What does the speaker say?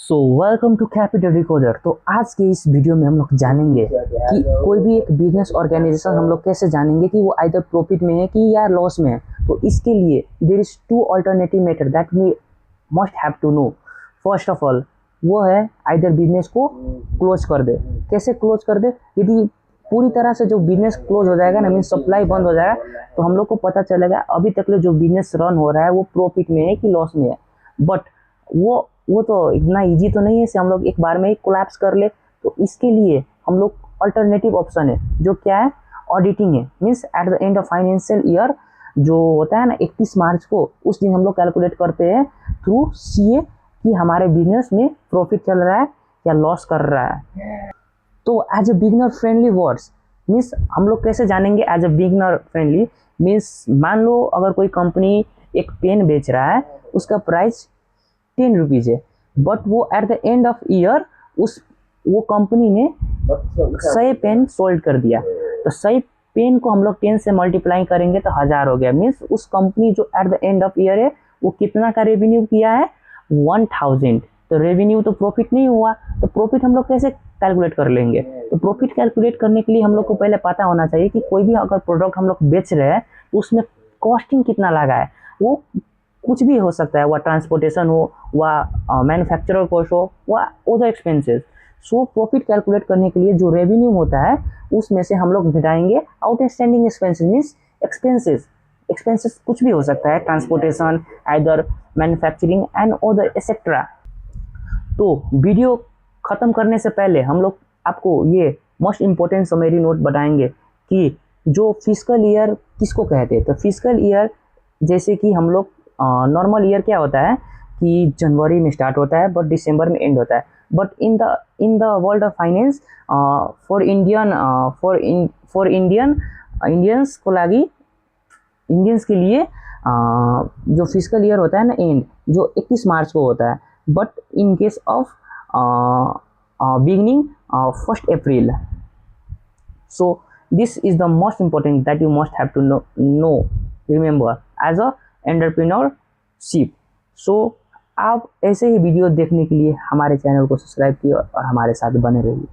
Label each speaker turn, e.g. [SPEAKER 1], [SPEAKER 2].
[SPEAKER 1] So welcome to capital recorder. तो आज के इस वीडियो में हम लोग जानेंगे कि कोई भी एक बिजनेस ऑर्गेनाइजेशन हम लोग कैसे जानेंगे कि वो आइदर प्रॉफिट में है कि या लॉस में है। तो इसके लिए there is two alternative method that we must have to know. First of all वो है आइदर बिजनेस को क्लोज कर दे। कैसे क्लोज कर दे? यदि पूरी तरह से जो बिजनेस क्लोज हो जाएगा ना, मीन सप्लाई बंद हो जाएगा, तो हम लोग को पता चलेगा अभी तक जो बिजनेस रन हो रहा है वो प्रॉफिट में है कि लॉस में है। बट वो तो इतना इजी तो नहीं है से हम लोग एक बार में ही कोलैप्स कर ले। तो इसके लिए हम लोग अल्टरनेटिव ऑप्शन है जो क्या है, ऑडिटिंग है। Means at the end of financial year जो होता है ना 31 मार्च को, उस दिन हम लोग कैलकुलेट करते हैं थ्रू सीए कि हमारे बिजनेस में प्रॉफिट चल रहा है या लॉस कर रहा है। तो as a beginner friendly words means हम लोग कैसे जानेंगे as a beginner friendly? Means मान लो अगर कोई कंपनी एक पेन बेच रहा है, उसका प्राइस 10 रुपीज़ है, बट वो at the end of year वो कंपनी ने 100 पेन सोल्ड कर दिया। तो 100 पेन को हम लोग 10 से मल्टीप्लाई करेंगे तो 1000 हो गया। मीन्स उस कंपनी जो at the end of year है वो कितना का रेवेन्यू किया है? 1000। तो रेवेन्यू तो प्रॉफिट नहीं हुआ। तो प्रॉफिट हम लोग कैसे कैलकुलेट कर लेंगे? तो प्रॉफिट कैलकुलेट करने के लिए हम लोग को पहले पता होना चाहिए कि कोई भी अगर प्रोडक्ट हम लोग बेच रहे हैं तो उसमें कॉस्टिंग कितना लगा है। वो कुछ भी हो सकता है, वह ट्रांसपोर्टेशन हो, वह मैन्युफैक्चरर कॉस्ट हो, वह other expenses. So profit calculate करने के लिए जो रेवेन्यू होता है उसमें से हम लोग घटाएंगे आउटस्टैंडिंग एक्सपेंसेस। मीन्स एक्सपेंसेस कुछ भी हो सकता है, transportation, either manufacturing and other etcetera. तो वीडियो ख़त्म करने से पहले हम लोग आपको ये मोस्ट इम्पोर्टेंट समरी नोट बताएंगे कि जो फिस्कल ईयर किसको कहते हैं। तो फिस्कल ईयर जैसे कि हम लोग नॉर्मल ईयर क्या होता है कि जनवरी में स्टार्ट होता है बट दिसंबर में एंड होता है। But in the world of finance for Indians को लागी इंडियंस के लिए जो फिस्कल ईयर होता है ना एंड जो 31 मार्च को होता है। But in case of beginning 1 April. So this is the most important that you must have to know remember as a entrepreneurship. So आप ऐसे ही वीडियो देखने के लिए हमारे चैनल को सब्सक्राइब किए और हमारे साथ बने रहिए।